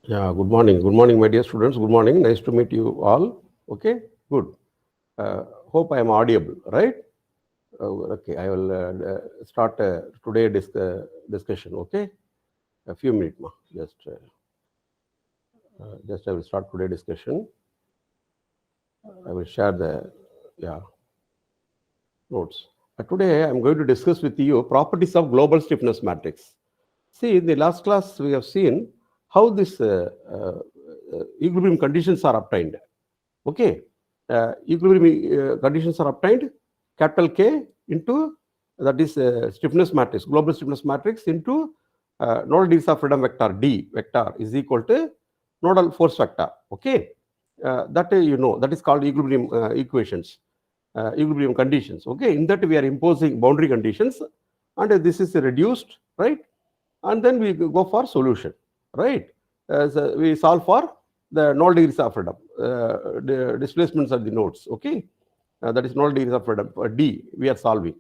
Yeah, good morning. Good morning, my dear students. Good morning. Nice to meet you all. Okay, good. Hope I am audible, right? Okay, I will start today discussion. Okay, a few minutes, ma. Just I will start today discussion. I will share the yeah notes. Today I am going to discuss with you properties of global stiffness matrix. See, in the last class we have seen how this equilibrium conditions are obtained. Okay, equilibrium conditions are obtained. Capital K into that is stiffness matrix, global stiffness matrix into nodal degrees of freedom vector D vector is equal to nodal force vector. Okay, that you know that is called equilibrium equations, equilibrium conditions. Okay, in that we are imposing boundary conditions, and this is reduced, right? And then we go for solution, right? So we solve for the nodal degrees of freedom, the displacements of the nodes. Okay, that is nodal degrees of freedom. D we are solving,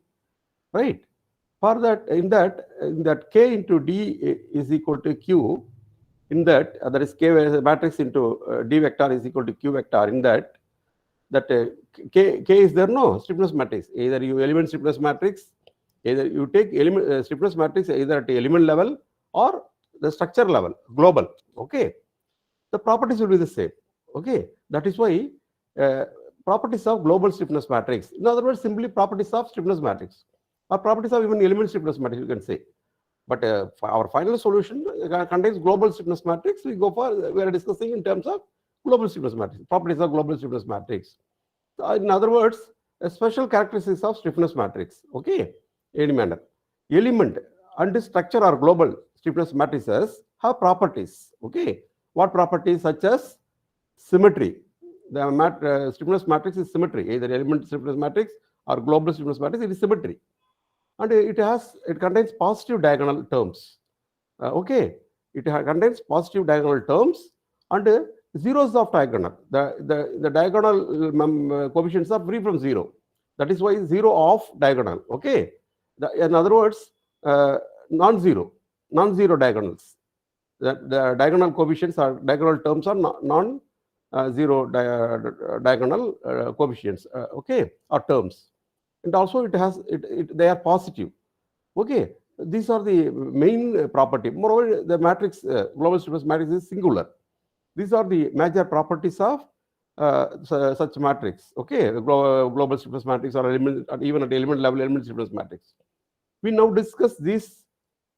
right? For that, in that K into D is equal to Q. In that is K matrix into D vector is equal to Q vector. In that K is there no stiffness matrix. Either you element stiffness matrix, either you take element stiffness matrix either at the element level or the structure level, global. Okay, the properties will be the same. Okay, that is why uh, properties of global stiffness matrix. In other words, simply properties of stiffness matrix or properties of even element stiffness matrix, you can say. But for our final solution contains global stiffness matrix. We go for we are discussing in terms of global stiffness matrix, properties of global stiffness matrix. In other words, a special characteristics of stiffness matrix. Okay, any manner. Element and structure or global stiffness matrices have properties. Okay, what properties such as symmetry? The stiffness matrix is symmetry. Either element stiffness matrix or global stiffness matrix, it is symmetry, and it contains positive diagonal terms. Okay, it contains positive diagonal terms and zeros of diagonal. The diagonal coefficients are free from zero. That is why zero of diagonal. Okay, in other words, non-zero, non-zero diagonals. The diagonal coefficients are diagonal terms are non-zero diagonal coefficients. Okay, or terms, and also they are positive. Okay, these are the main property. Moreover, the matrix, global stiffness matrix is singular. These are the major properties of such matrix. Okay, the global stiffness matrix or element, or even at element level element stiffness matrix. We now discuss these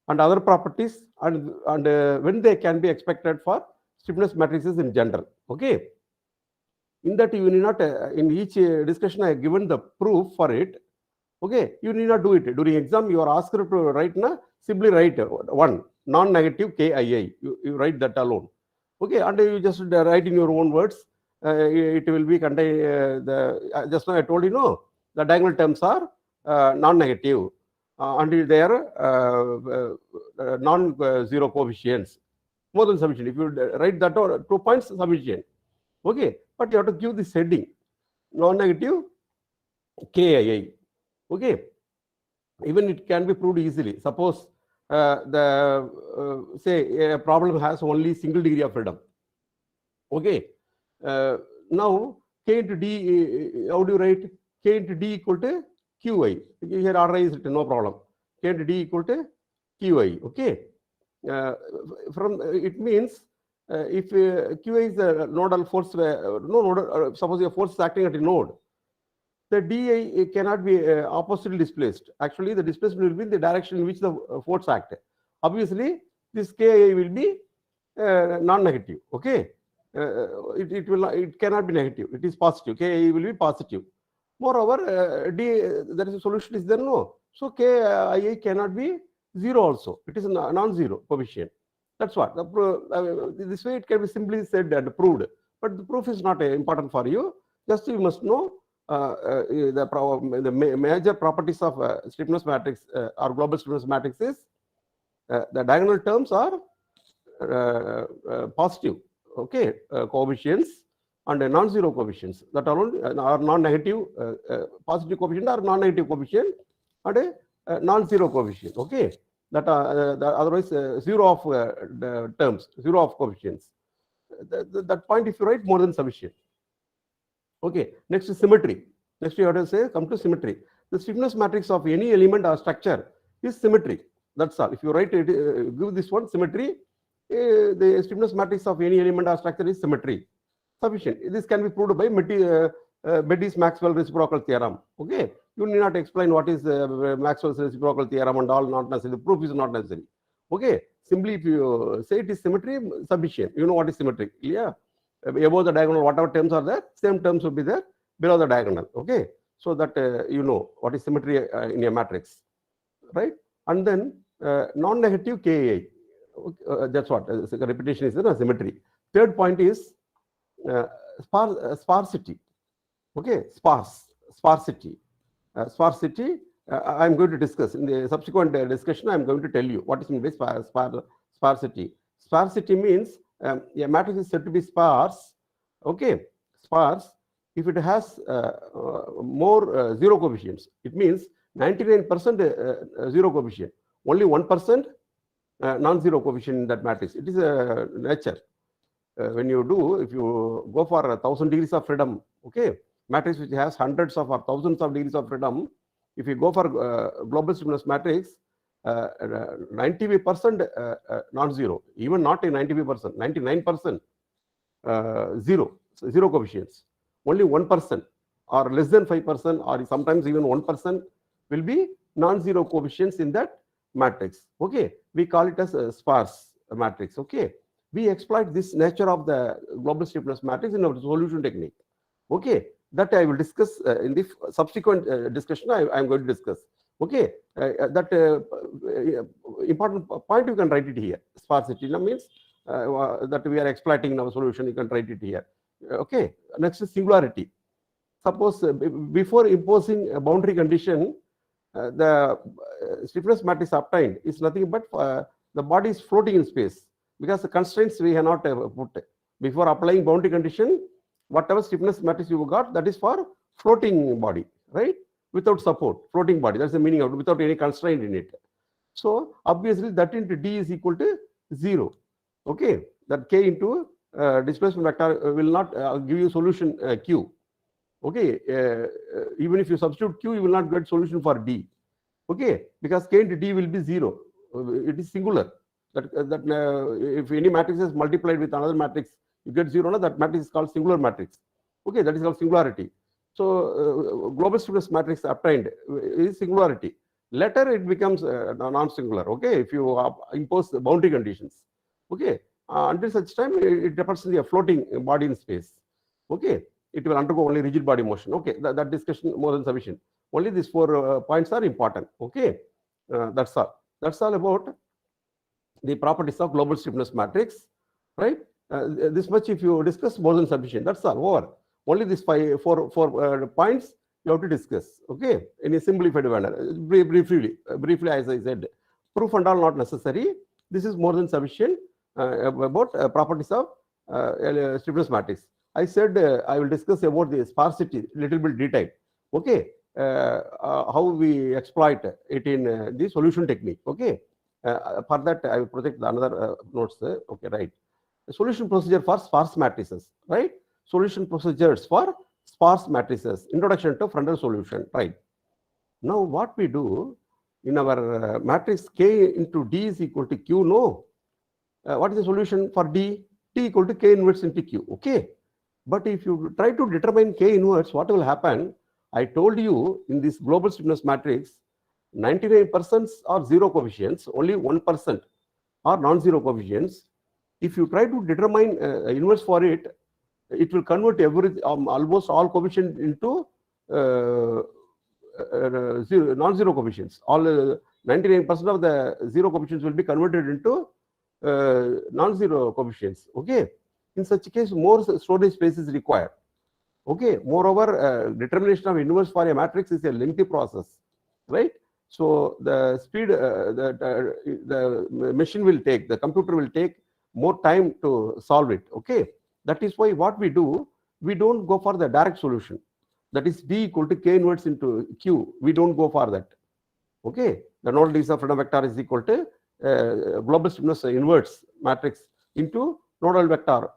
and other properties and when they can be expected for stiffness matrices in general. Okay, in that you need not in each discussion I have given the proof for it. Okay, you need not do it. During exam, you are asked to write simply write one non-negative KII. You write that alone. Okay, and you just write in your own words. It will be contain just now I told you no. The diagonal terms are non-negative until they are non-zero coefficients. More than sufficient. If you write that 2 points, sufficient. Okay, but you have to give this heading non-negative KII. Okay, even it can be proved easily. Suppose the say a problem has only single degree of freedom. Okay, uh, now K into D, how do you write? K into D equal to QI. Here RI is written, no problem. K into D equal to QI. Okay, uh, from it means if QI is a nodal force, no nodal, suppose a force is acting at a node, the di cannot be oppositely displaced. Actually, the displacement will be in the direction in which the force act. Obviously, this ki will be non-negative. Okay, it cannot be negative. It is positive. Ki will be positive. Moreover, there is a solution. Is there no? So ki cannot be zero. Also, it is a non-zero coefficient. That's what this way it can be simply said and proved. But the proof is not important for you. Just you must know the major properties of stiffness matrix or global stiffness matrix is the diagonal terms are positive, okay, coefficients and non-zero coefficients that are non-negative, positive coefficient or non-negative coefficient and a non-zero coefficient, okay, that are otherwise zero of the terms, zero of coefficients. that point, if you write, more than sufficient. Okay, next is symmetry. Next you have to say, come to symmetry. The stiffness matrix of any element or structure is symmetry. That's all. If you write it, give this one symmetry, the stiffness matrix of any element or structure is symmetry. Sufficient. This can be proved by Betis-Maxwell reciprocal theorem. Okay, you need not explain what is Maxwell's reciprocal theorem and all, not necessary. The proof is not necessary. Okay, simply if you say it is symmetry, sufficient. You know what is symmetry. Yeah, above the diagonal, whatever terms are there, same terms will be there below the diagonal. Okay, so that you know what is symmetry in a matrix, right? And then non-negative KI. That's what repetition is a symmetry. Third point is sparsity. Okay, sparsity. I'm going to discuss in the subsequent discussion. I'm going to tell you what is meant by sparsity. Sparsity means a matrix is said to be sparse. Okay, sparse if it has more zero coefficients. It means 99% zero coefficient, only 1% non-zero coefficient in that matrix. It is a nature. When you do, if you go for 1,000 degrees of freedom, okay, matrix which has hundreds of or thousands of degrees of freedom, if you go for global stiffness matrix, 95% non-zero, even not in 95%, 99% zero coefficients. Only 1% or less than 5% or sometimes even 1% will be non-zero coefficients in that matrix. Okay, we call it as a sparse matrix. Okay, we exploit this nature of the global stiffness matrix in our solution technique. Okay, that I will discuss in the subsequent discussion. I am going to discuss. Okay, that important point you can write it here. Sparsity means that we are exploiting in our solution. You can write it here. Okay, next is singularity. Suppose before imposing a boundary condition, the stiffness matrix obtained is nothing but the body is floating in space, because the constraints we have not put. Before applying boundary condition, whatever stiffness matrix you got, that is for floating body, right? Without support, floating body. That's the meaning of it, without any constraint in it. So obviously that into D is equal to 0. Okay, that K into displacement vector will not give you solution Q. Okay, even if you substitute Q, you will not get solution for D. Okay, because K into D will be 0. It is singular. If any matrix is multiplied with another matrix, you get 0. That matrix is called singular matrix. Okay, that is called singularity. So global stiffness matrix obtained is singularity. Later it becomes non-singular. Okay, if you impose the boundary conditions. Okay, until such time it represents a floating body in space. Okay, it will undergo only rigid body motion. Okay, that discussion more than sufficient. Only these 4 points are important. Okay, that's all. That's all about the properties of global stiffness matrix, right? This much if you discuss, more than sufficient. That's all, over. Only these 4 points you have to discuss. Okay, in a simplified manner. Briefly as I said, proof and all not necessary. This is more than sufficient about properties of stiffness matrix. I said I will discuss about the sparsity little bit detailed. Okay, how we exploit it in the solution technique. Okay, for that I will project another notes. Okay, right. Solution procedure for sparse matrices. Right. Solution procedures for sparse matrices. Introduction to frontal solution. Right. Now what we do in our matrix K into D is equal to Q. No. What is the solution for D? T equal to K inverse into Q. Okay. But if you try to determine K inverse, what will happen? I told you in this global stiffness matrix, 99% are zero coefficients, only 1% are non-zero coefficients. If you try to determine inverse for it, it will convert almost all coefficients into non-zero coefficients. All 99% of the zero coefficients will be converted into non-zero coefficients. Okay. In such a case, more storage space is required. Okay. Moreover, determination of inverse for a matrix is a lengthy process, right? So the speed the machine will take, the computer will take more time to solve it. Okay. That is why what we do, we don't go for the direct solution. That is D equal to K inverse into Q. We don't go for that. Okay. The nodal degrees of freedom vector is equal to global stiffness inverse matrix into nodal vector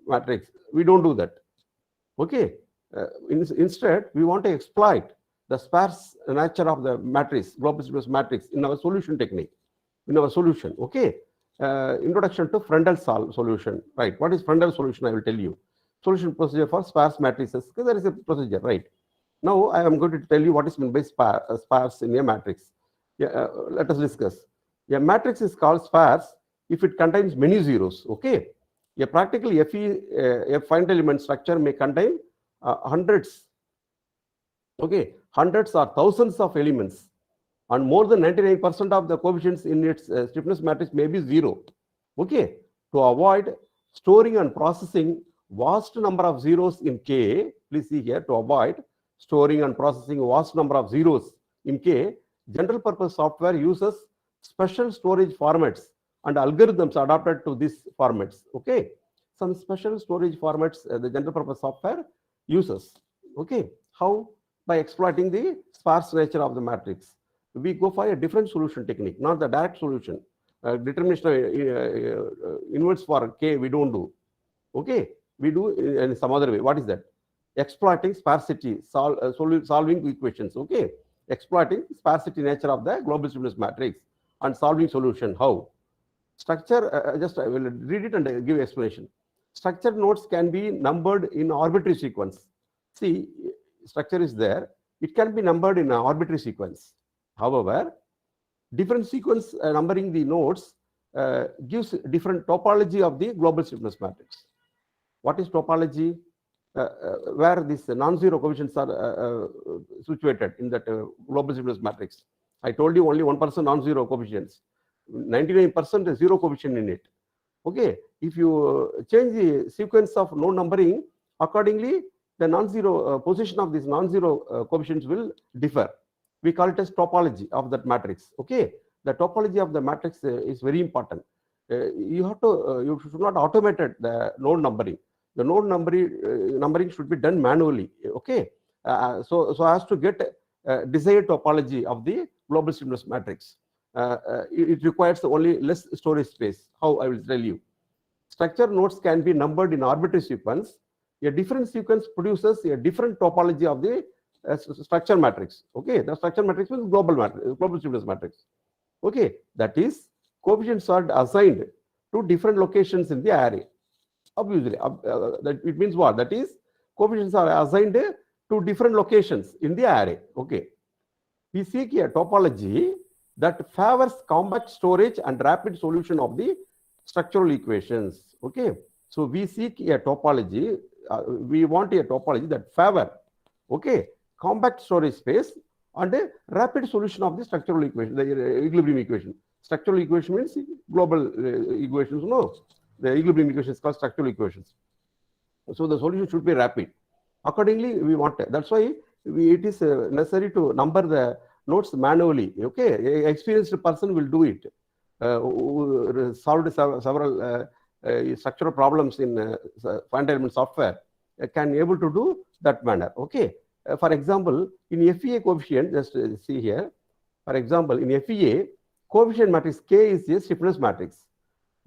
matrix. We don't do that. Okay. Instead, we want to exploit the sparse nature of the matrix, global stiffness matrix, in our solution technique, in our solution. Okay. Introduction to Frendel solution. Right. What is Frendel solution? I will tell you. Solution procedure for sparse matrices. There is a procedure, right? Now I am going to tell you what is meant by sparse in a matrix. Yeah, let us discuss. A matrix is called sparse if it contains many zeros. Okay. A practical a finite element structure may contain hundreds. Okay, hundreds or thousands of elements, and more than 99% of the coefficients in its stiffness matrix may be zero. Okay, to avoid storing and processing vast number of zeros in K, please see here, to avoid storing and processing vast number of zeros in K, general purpose software uses special storage formats and algorithms adapted to these formats. Okay, some special storage formats the general purpose software uses. Okay, how? By exploiting the sparse nature of the matrix. We go for a different solution technique, not the direct solution. Determination inverse for K we don't do. Okay, we do in some other way. What is that? Exploiting sparsity, solving equations. Okay, exploiting sparsity nature of the global stiffness matrix and solving solution. How? Structure, just I will read it and give explanation. Structured nodes can be numbered in arbitrary sequence. See, structure is there. It can be numbered in an arbitrary sequence. However, different sequence numbering the nodes gives different topology of the global stiffness matrix. What is topology? Where these non-zero coefficients are situated in that global stiffness matrix. I told you only 1% non-zero coefficients. 99% is zero coefficient in it. Okay, if you change the sequence of node numbering, accordingly, the non-zero position of these non-zero coefficients will differ. We call it as topology of that matrix. Okay, the topology of the matrix is very important. You have to, you should not automate the node numbering. The node numbering should be done manually. Okay, so as to get desired topology of the global stiffness matrix. It requires only less storage space. How? I will tell you. Structure nodes can be numbered in arbitrary sequence. A different sequence produces a different topology of the structure matrix. Okay, the structure matrix is global stiffness matrix. Okay, that is coefficients are assigned to different locations in the array. Obviously, that it means what? That is coefficients are assigned to different locations in the array. Okay, we seek a topology that favors compact storage and rapid solution of the structural equations. Okay, so we seek a topology. We want a topology that favor, okay, compact storage space and a rapid solution of the structural equation, the equilibrium equation. Structural equation means global equations. No, the equilibrium equation is called structural equations. So the solution should be rapid. Accordingly, we want it. That's why it is necessary to number the nodes manually. Okay, an experienced person will do it. Who solved several structural problems in finite element software can able to do that manner. Okay, for example, in FEA coefficient, just see here. For example, in FEA, coefficient matrix K is a stiffness matrix.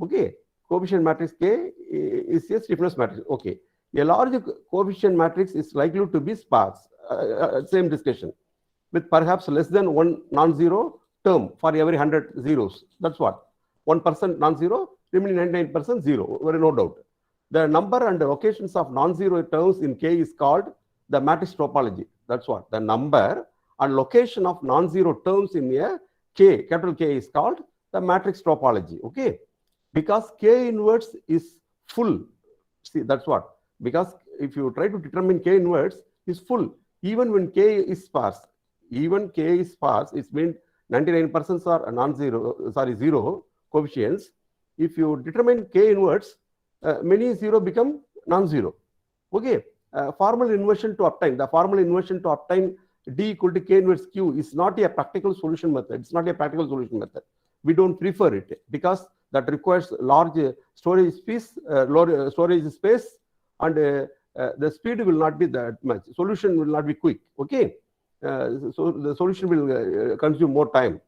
Okay, coefficient matrix K is a stiffness matrix. Okay, a large coefficient matrix is likely to be sparse. Same discussion, with perhaps less than one non-zero term for every 100 zeros. That's what 1% non-zero, remaining 99% zero. Very no doubt. The number and the locations of non-zero terms in K is called the matrix topology. That's what the number and location of non-zero terms in a K, capital K, is called the matrix topology. Okay, because K inverse is full. See, that's what, because if you try to determine K inverse is full, even when K is sparse, even K is sparse, it means 99% are non-zero, zero coefficients. If you determine K inverse, many zero become non-zero. Okay, formal inversion to obtain, the formal inversion to obtain D equal to K inverse Q is not a practical solution method. It's not a practical solution method. We don't prefer it because that requires large storage space, and the speed will not be that much. Solution will not be quick. Okay, so the solution will consume more time.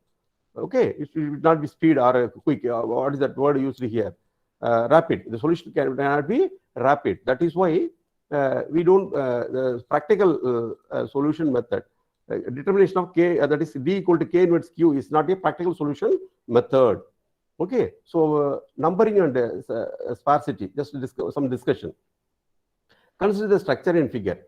Okay, it should not be speed or quick. What is that word used here? rapid. The solution cannot be rapid. That is why we don't, the practical solution method, determination of K, that is D equal to K inverse Q is not a practical solution method. Okay, so numbering and sparsity, just some discussion. Consider the structure in figure.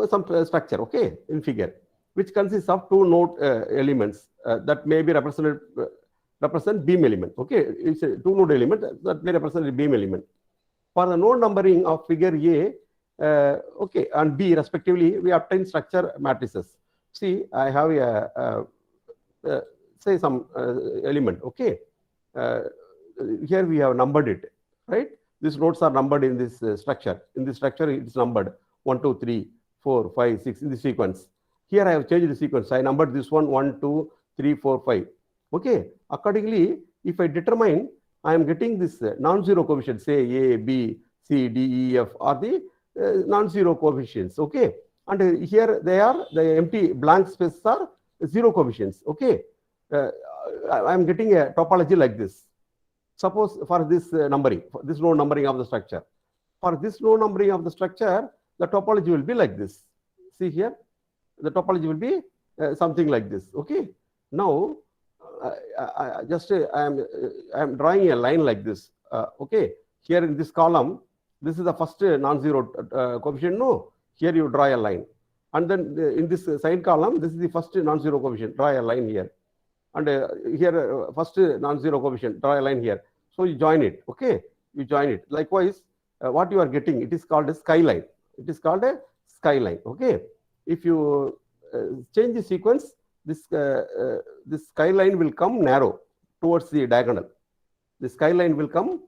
Some structure, okay, in figure, which consists of two node elements that may be represent beam element. Okay, it's a two node element that may represent a beam element. For the node numbering of figure A, okay, and B respectively, we obtain structure matrices. See, I have a say some element. Okay, here we have numbered it, right? These nodes are numbered in this structure. In this structure, it is numbered 1, 2, 3, 4, 5, 6 in the sequence. Here I have changed the sequence. I numbered this one 1, 2, 3, 4, 5. Okay. Accordingly, if I determine I am getting this non-zero coefficient, say A, B, C, D, E, F are the non-zero coefficients. Okay. And here they are, the empty blank spaces are zero coefficients. Okay. I am getting a topology like this. Suppose for this numbering, for this node numbering of the structure. For this node numbering of the structure, the topology will be like this. See here, the topology will be something like this. Okay. Now, I am drawing a line like this. Okay. Here in this column, this is the first non-zero coefficient. No. Here you draw a line, and then in this side column, this is the first non-zero coefficient. Draw a line here, and here first non-zero coefficient. Draw a line here. So you join it. Okay. You join it. Likewise, what you are getting, it is called a skyline. It is called a skyline. Okay. If you change the sequence, this skyline will come narrow towards the diagonal. The skyline will come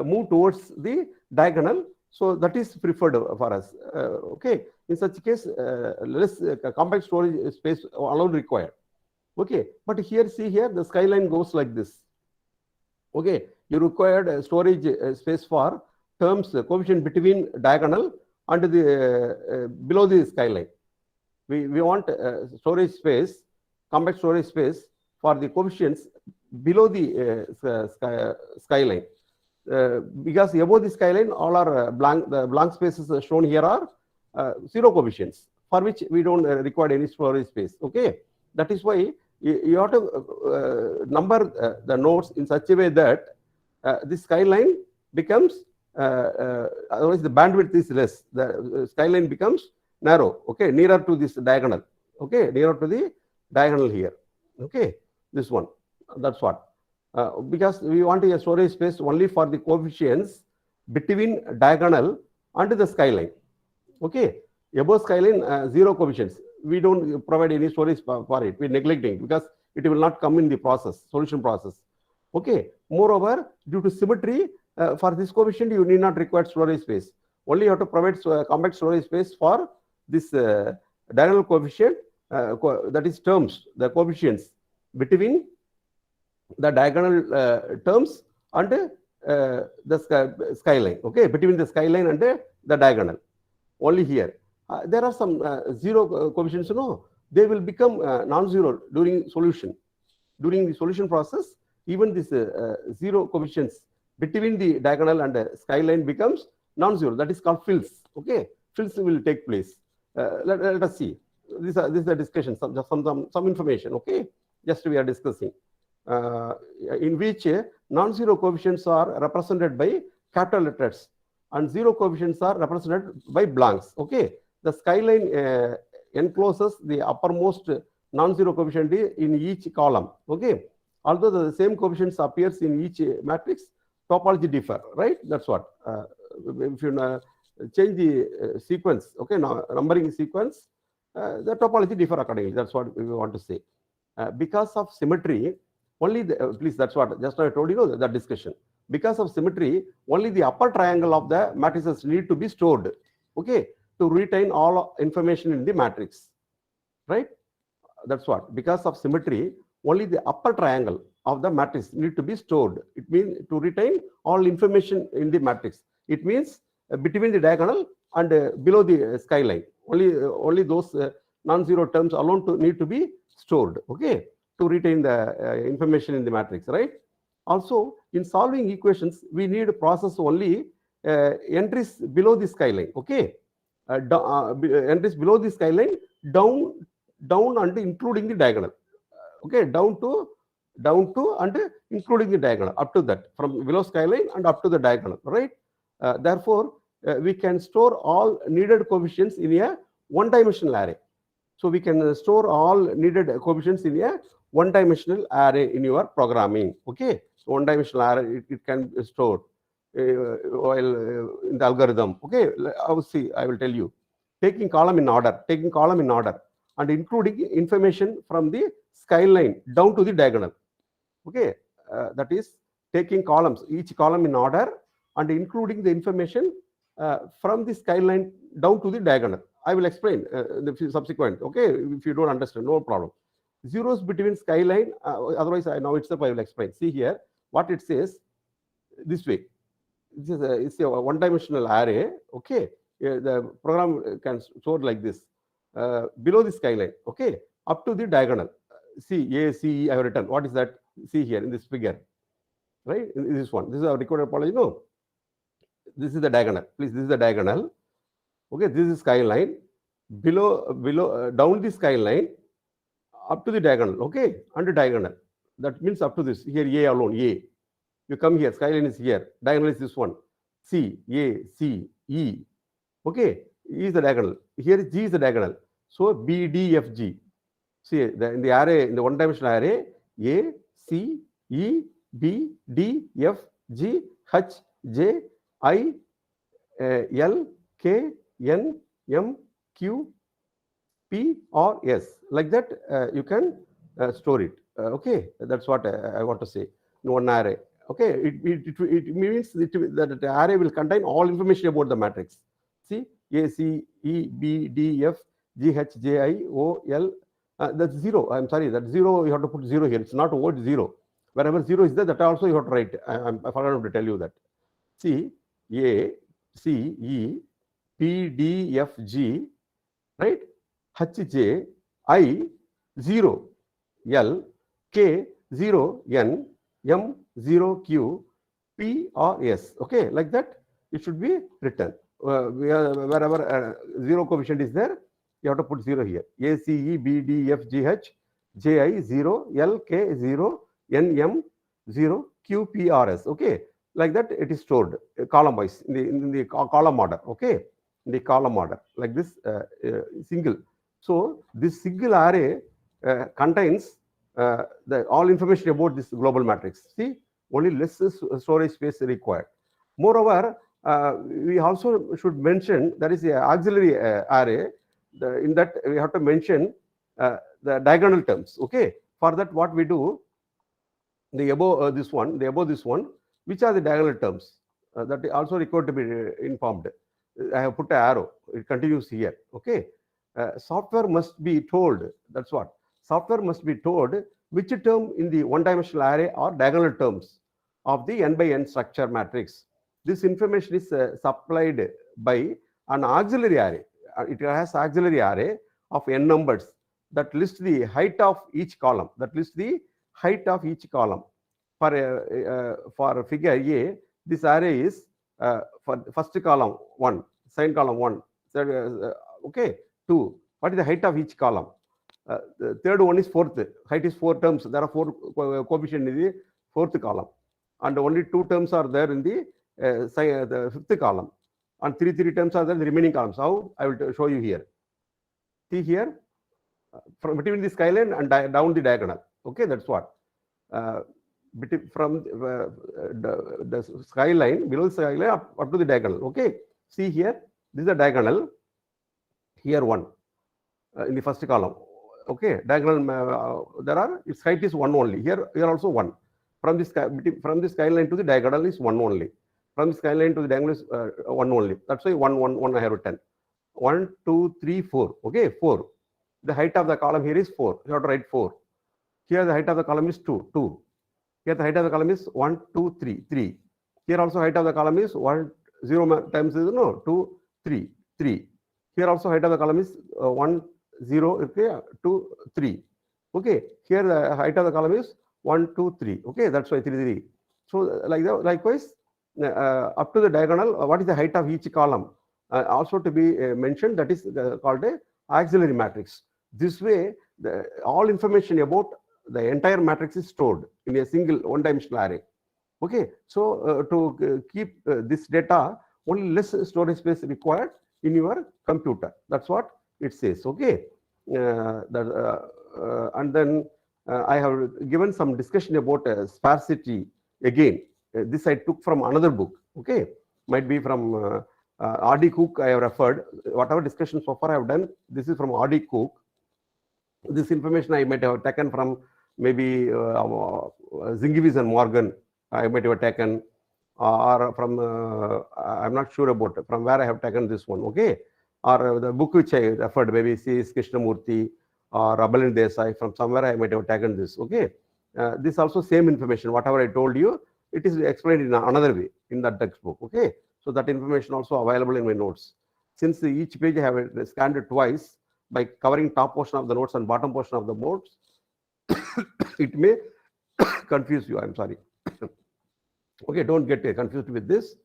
move towards the diagonal. So that is preferred for us. Okay. In such a case, less compact storage space alone required. Okay. But here, see here, the skyline goes like this. Okay. You required storage space for terms coefficient between diagonal and the below the skyline. We want storage space, compact storage space for the coefficients below the skyline. Because above the skyline, all are blank. The blank spaces shown here are zero coefficients, for which we don't require any storage space. Okay, that is why you have to number the nodes in such a way that the skyline becomes otherwise the bandwidth is less. The skyline becomes narrow. Okay, nearer to this diagonal. Okay, nearer to the diagonal here. Okay, this one. That's what. Because we want a storage space only for the coefficients between diagonal and the skyline. Okay, above skyline, zero coefficients. We don't provide any storage for it. We're neglecting because it will not come in the process, solution process. Okay. Moreover, due to symmetry, for this coefficient, you need not require storage space. Only you have to provide compact storage space for this diagonal coefficient, that is terms, the coefficients between the diagonal terms and the skyline. Okay, between the skyline and the diagonal. Only here. There are some zero coefficients, no, they will become non-zero during solution. During the solution process, even this zero coefficients between the diagonal and the skyline becomes non-zero. That is called fills. Okay, fills will take place. Let us see. This is the discussion. Some information. Okay, just we are discussing. In which non-zero coefficients are represented by capital letters and zero coefficients are represented by blanks. Okay, the skyline encloses the uppermost non-zero coefficient in each column. Okay, although the same coefficients appears in each matrix, topology differ. Right? That's what. If you change the sequence, okay, now numbering sequence, the topology differ accordingly. That's what we want to say. Because of symmetry, only the, please, that's what just now I told you that discussion. Because of symmetry, only the upper triangle of the matrices need to be stored. Okay, to retain all information in the matrix. Right? That's what. Because of symmetry, only the upper triangle of the matrix need to be stored. It means to retain all information in the matrix. It means between the diagonal and below the skyline. Only those non-zero terms alone need to be stored. Okay, to retain the information in the matrix. Right? Also, in solving equations, we need to process only entries below the skyline. Okay, entries below the skyline, down and including the diagonal. Okay, down to and including the diagonal, up to that, from below skyline and up to the diagonal, right? Therefore, we can store all needed coefficients in a one-dimensional array. So we can store all needed coefficients in a one-dimensional array in your programming. Okay, so one-dimensional array, it can be stored while in the algorithm. Okay, I will see. I will tell you. Taking column in order, and including information from the skyline down to the diagonal. Okay, that is taking columns, each column in order, and including the information from the skyline down to the diagonal. I will explain the subsequent. Okay, if you don't understand, no problem. Zeros between skyline, otherwise now itself I will explain. See here what it says this way. This is it's a one-dimensional array. Okay, the program can store like this, below the skyline. Okay, up to the diagonal. See, A, C, E, I have written. What is that? See here in this figure, right? In this one. This is our recorded topology. No, this is the diagonal. Please, this is the diagonal. Okay, this is skyline. Below, down the skyline, up to the diagonal. Okay, under diagonal. That means up to this. Here, A alone. A. You come here. Skyline is here. Diagonal is this one. C, A, C, E. Okay, E is the diagonal. Here G is the diagonal. So B, D, F, G. See, in the array, in the one-dimensional array, A, C, E, B, D, F, G, H, J, I, L, K, N, M, Q, P, or S. Like that, you can store it. Okay, that's what I want to say in one array. Okay, it means that the array will contain all information about the matrix. See, A, C, E, B, D, F, G, H, J, I, O, L. That's zero. I'm sorry, that zero, you have to put zero here. It's not a word zero. Wherever zero is there, that also you have to write. I forgot to tell you that. See, A, C, E, P, D, F, G, right? H, J, I, 0, L, K, 0, N, M, 0, Q, P, or S. Okay, like that, it should be written. Wherever zero coefficient is there, you have to put 0 here. A, C, E, B, D, F, G, H, J, I, 0, L, K, 0, N, M, 0, Q, P, R, S. Okay, like that it is stored column wise in the column order. Okay, in the column order, like this single. So this single array contains all information about this global matrix. See, only less storage space required. Moreover, we also should mention that is the auxiliary array. In that we have to mention the diagonal terms. Okay, for that what we do, the above this one, which are the diagonal terms that also required to be informed. I have put an arrow. It continues here. Okay, software must be told. That's what software must be told which term in the one-dimensional array are diagonal terms of the n by n structure matrix. This information is supplied by an auxiliary array. It has auxiliary array of n numbers that list the height of each column. For figure A, this array is for first column 1, second column 1, okay, 2. What is the height of each column? The third one is fourth. Height is 4 terms. There are 4 coefficients in the fourth column, and only 2 terms are there in the fifth column, and 3 terms are there in the remaining columns. How? I will show you here. See here, from between the skyline and down the diagonal. Okay, that's what. From the skyline, below the skyline up to the diagonal. Okay, see here, this is the diagonal. Here 1 in the first column. Okay, diagonal there are, its height is 1 only. Here also 1. From the skyline to the diagonal is 1 only. From the skyline to the diagonal is 1 only. That's why 1 I have written. 1, 2, 3, 4. Okay, 4. The height of the column here is 4. You have to write 4. Here the height of the column is 2. Here the height of the column is 1, 2, 3. Here also height of the column is 1, 0 times is 2, 3. Here also height of the column is 1, 0, okay, 2, 3. Okay, here the height of the column is 1, 2, 3. Okay, that's why 3. So like that, likewise, up to the diagonal, what is the height of each column? Also to be mentioned, that is called a auxiliary matrix. This way, all information about the entire matrix is stored in a single one-dimensional array. Okay, so to keep this data, only less storage space required in your computer. That's what it says. Okay, and then I have given some discussion about sparsity again. This I took from another book. Okay, might be from R.D. Cook. I have referred. Whatever discussion so far I have done, this is from R.D. Cook. This information I might have taken from maybe Zingivis and Morgan. I might have taken, or from I'm not sure about from where I have taken this one. Okay, or the book which I referred, maybe C.S. Krishnamurthy or Abelin Desai, from somewhere I might have taken this. Okay, this also same information. Whatever I told you, it is explained in another way in that textbook. Okay, so that information also available in my notes. Since each page I have scanned it twice by covering top portion of the notes and bottom portion of the notes, it may confuse you. I'm sorry. Okay, don't get confused with this,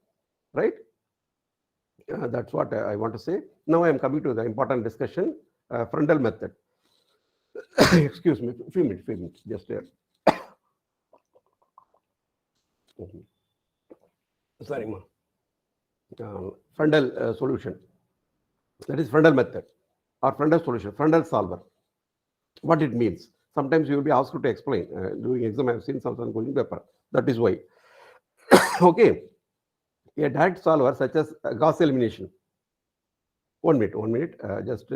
right? That's what I want to say. Now I am coming to the important discussion, Frundle method. Excuse me, few minutes, just here. Sorry, ma. Frundle solution. That is Frundle method or Frundle solution, Frundle solver. What it means. Sometimes you will be asked to explain. During exam, I have seen some question paper. That is why. Okay. A direct solver such as Gauss elimination. 1 minute. Just.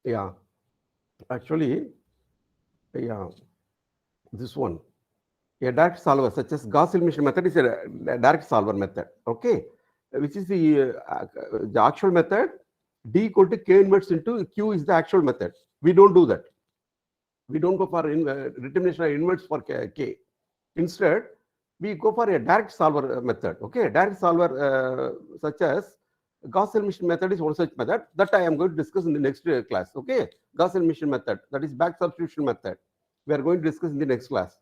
Yeah. Actually, yeah. This one. A direct solver such as Gauss elimination method is a direct solver method. Okay. Which is the actual method. D equal to K inverse into Q is the actual method. We don't do that. We don't go for determination of inverse for K. Instead, we go for a direct solver method. Okay, direct solver such as Gauss elimination method is one such method that I am going to discuss in the next class. Okay, Gauss elimination method, that is back substitution method. We are going to discuss in the next class.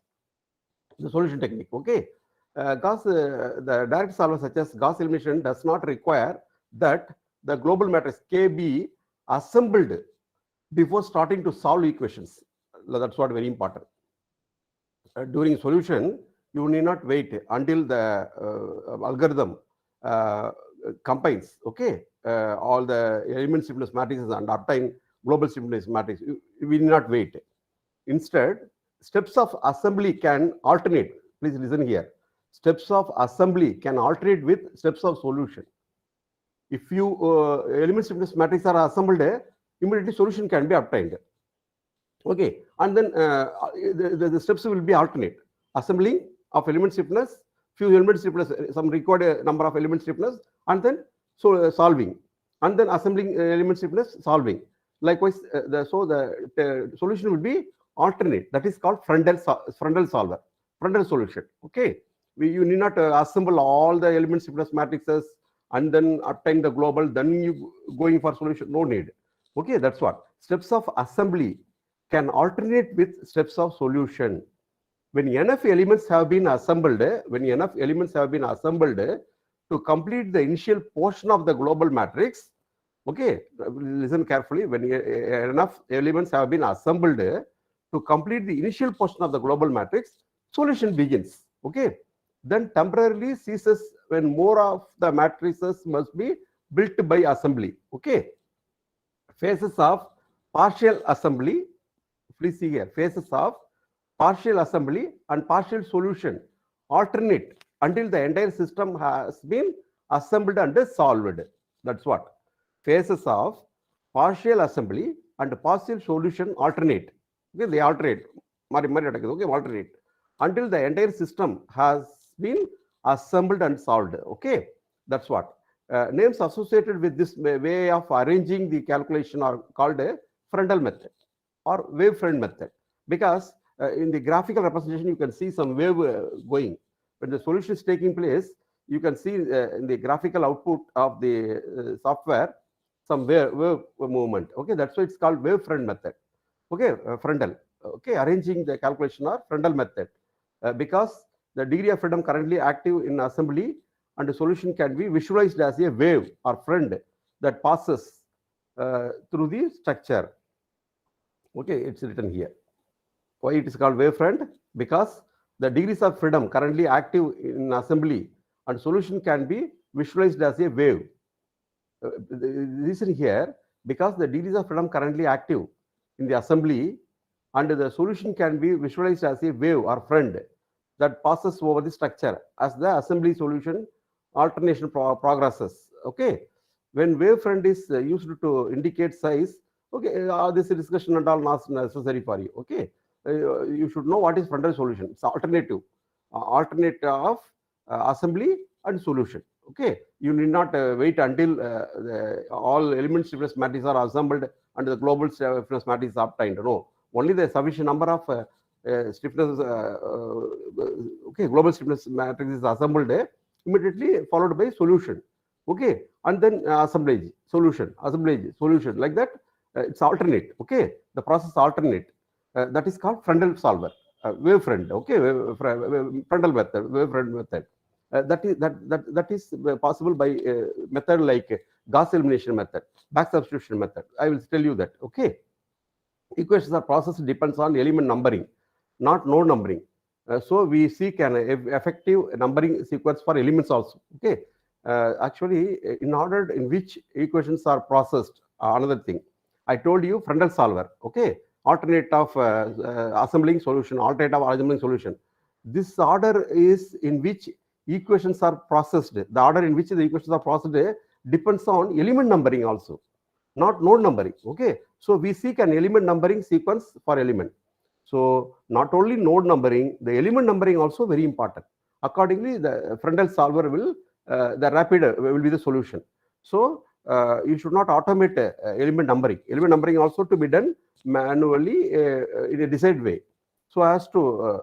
The solution technique. Okay, the direct solver such as Gauss elimination does not require that the global matrix K be assembled before starting to solve equations. That's what very important. During solution, you need not wait until the algorithm combines, okay, all the element stiffness matrices and obtain global stiffness matrix. We need not wait. Instead, steps of assembly can alternate. Please listen here. Steps of assembly can alternate with steps of solution. If you element stiffness matrices are assembled, immediately solution can be obtained. Okay, and then the steps will be alternate. Assembling of element stiffness, few element stiffness, some required number of element stiffness, and then solving, and then assembling element stiffness, solving. Likewise, the solution will be alternate. That is called Frundle solver, Frundle solution. Okay, you need not assemble all the element stiffness matrices and then obtain the global. Then you going for solution. No need. Okay, that's what steps of assembly can alternate with steps of solution. When enough elements have been assembled, to complete the initial portion of the global matrix, okay, listen carefully, when enough elements have been assembled to complete the initial portion of the global matrix, solution begins, okay. Then temporarily ceases when more of the matrices must be built by assembly, okay. Phases of partial assembly, please see here, phases of partial assembly and partial solution alternate until the entire system has been assembled and solved. That's what phases of partial assembly and partial solution alternate. Okay, they alternate. Okay, alternate until the entire system has been assembled and solved. Okay, that's what names associated with this way of arranging the calculation are called a Frundle method or wave front method, because in the graphical representation you can see some wave going. when the solution is taking place, you can see in the graphical output of the software some wave movement. Okay, that's why it's called wave front method. Okay, frontal. Okay, arranging the calculation or frontal method because the degree of freedom currently active in assembly and the solution can be visualized as a wave or friend that passes through the structure. Okay, it's written here. Why it is called wave front? Because the degrees of freedom currently active in assembly and solution can be visualized as a wave. The reason here, because the degrees of freedom currently active in the assembly and the solution can be visualized as a wave or friend that passes over the structure as the assembly solution alternation progresses. Okay, when wave front is used to indicate size, okay, this discussion and all not necessary for you. Okay, you should know what is frontal solution. It's alternative, alternate of assembly and solution. Okay, you need not wait until all element stiffness matrices are assembled and the global stiffness matrix is obtained. No, only the sufficient number of stiffness, okay, global stiffness matrix is assembled immediately followed by solution. Okay, and then assemblage, solution, assemblage, solution, like that. It's alternate. Okay, the process alternate. That is called frontal solver, wave front. Okay, frontal method, wave front method. That is possible by method like Gauss elimination method, back substitution method. I will tell you that. Okay, equations are processed depends on element numbering, not node numbering. So we seek an effective numbering sequence for elements also. Okay, actually, in order in which equations are processed, another thing I told you, frontal solver. Okay, alternate of assembling solution, alternate of assembling solution. This order is in which equations are processed. The order in which the equations are processed depends on element numbering also, not node numbering. Okay, so we seek an element numbering sequence for element. So not only node numbering, the element numbering also very important. Accordingly, the frontal solver will the rapid will be the solution. So you should not automate element numbering. Element numbering also to be done manually in a desired way, so as to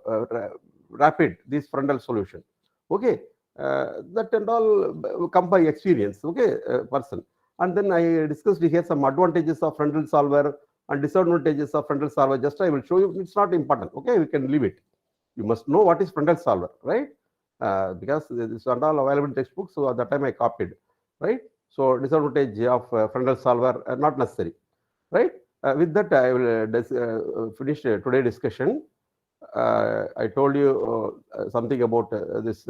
rapid this frontal solution. Okay, that and all come by experience. Okay, person. And then I discussed here some advantages of frontal solver and disadvantages of frontal solver. Just I will show you. It's not important. Okay, we can leave it. You must know what is frontal solver, right? Because this are all available in textbooks. So at that time I copied, right? So disadvantage of frontal solver not necessary, right? With that I will finish today's discussion. I told you something about this.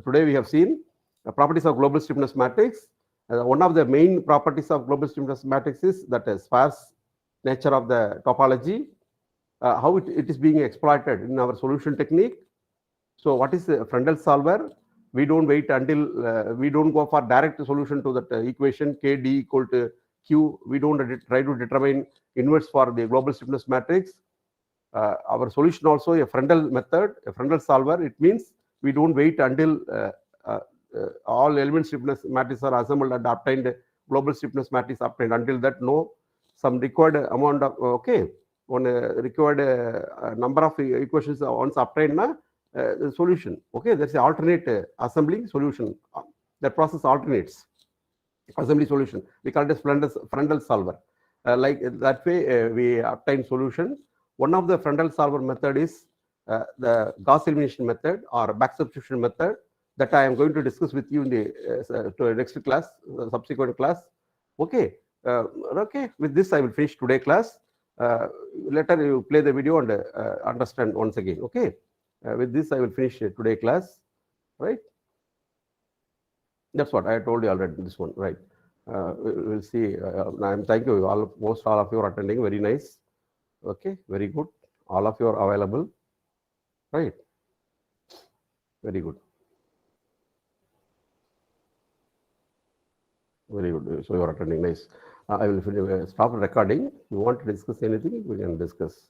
Today we have seen the properties of global stiffness matrix. One of the main properties of global stiffness matrix is that sparse nature of the topology, how it is being exploited in our solution technique. So what is the frontal solver? We don't wait until we don't go for direct solution to that equation KD equal to Q. We don't try to determine inverse for the global stiffness matrix. Our solution also a frontal method, a frontal solver. It means we don't wait until all element stiffness matrices are assembled and obtained global stiffness matrix obtained. Until that, no, some required amount of one required number of equations once obtained, the solution. Okay, that's the alternate assembling solution. That process alternates assembly solution. We call it as frontal solver. Like that way, we obtain solution. One of the frontal solver method is the Gauss elimination method or back substitution method that I am going to discuss with you in the next class, subsequent class. Okay. Okay. With this, I will finish today class. Later, you play the video and understand once again. Okay. With this, I will finish today class. Right. That's what I told you already. This one, right? We'll see. Thank you. Most all of you are attending. Very nice. Okay, very good. All of you are available, right? Very good. Very good. So you are attending. Nice. I will stop recording. You want to discuss anything? We can discuss.